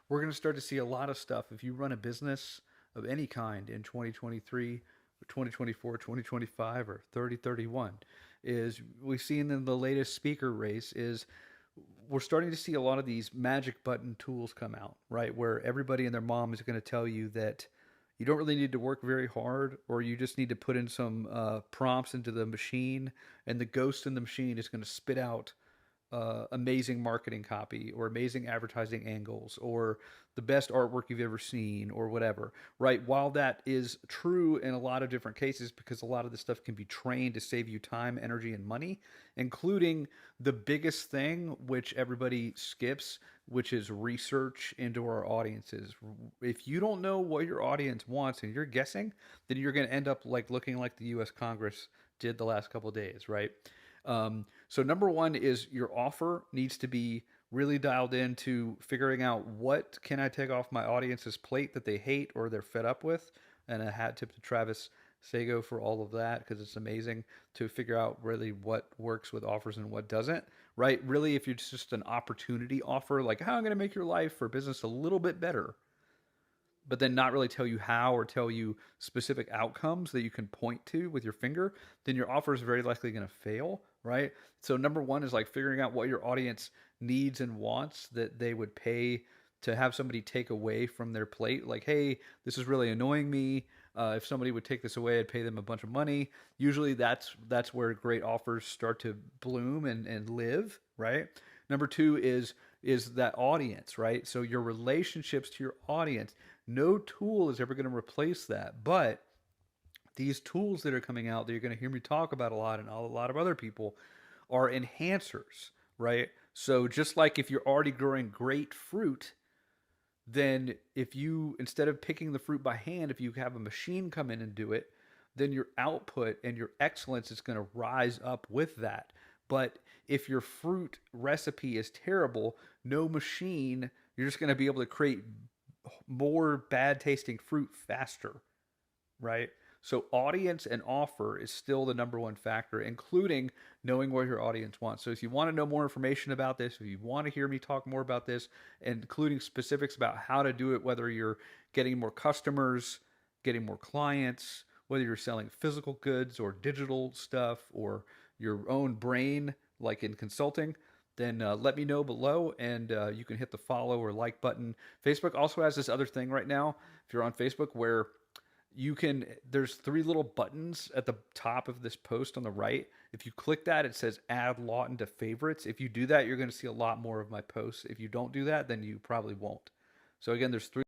we're going to start to see a lot of stuff. If you run a business of any kind in 2023, or 2024, 2025, or 3031, is we've seen in the latest speaker race is we're starting to see a lot of these magic button tools come out, right? Where everybody and their mom is going to tell you that you don't really need to work very hard, or you just need to put in some prompts into the machine, and the ghost in the machine is going to spit out amazing marketing copy or amazing advertising angles or the best artwork you've ever seen or whatever, right? While that is true in a lot of different cases, because a lot of this stuff can be trained to save you time, energy, and money, including the biggest thing, which everybody skips, which is research into our audiences. If you don't know what your audience wants and you're guessing, then you're going to end up like looking like the US Congress did the last couple of days, right? So number one is your offer needs to be really dialed into figuring out what can I take off my audience's plate that they hate or they're fed up with. And a hat tip to Travis Sago for all of that, because it's amazing to figure out really what works with offers and what doesn't, right? Really, if you're just an opportunity offer, like how I'm going to make your life or business a little bit better, but then not really tell you how or tell you specific outcomes that you can point to with your finger, then your offer is very likely going to fail, right? So number one is like figuring out what your audience needs and wants that they would pay to have somebody take away from their plate. Like, hey, this is really annoying me. If somebody would take this away, I'd pay them a bunch of money. Usually that's where great offers start to bloom and live, right? Number two is that audience, right? So your relationships to your audience. No tool is ever going to replace that. But these tools that are coming out that you're going to hear me talk about a lot and a lot of other people are enhancers, right? So just like if you're already growing great fruit, then if you, instead of picking the fruit by hand, if you have a machine come in and do it, then your output and your excellence is going to rise up with that. But if your fruit recipe is terrible, no machine, you're just going to be able to create more bad tasting fruit faster, right? So audience and offer is still the number one factor, including knowing what your audience wants. So if you want to know more information about this, if you want to hear me talk more about this, including specifics about how to do it, whether you're getting more customers, getting more clients, whether you're selling physical goods or digital stuff or your own brain, like in consulting, then let me know below, and you can hit the follow or like button. Facebook also has this other thing right now, if you're on Facebook, where you can, there's three little buttons at the top of this post on the right. If you click that, it says add Lawton to favorites. If you do that, you're going to see a lot more of my posts. If you don't do that, then you probably won't. So again, there's three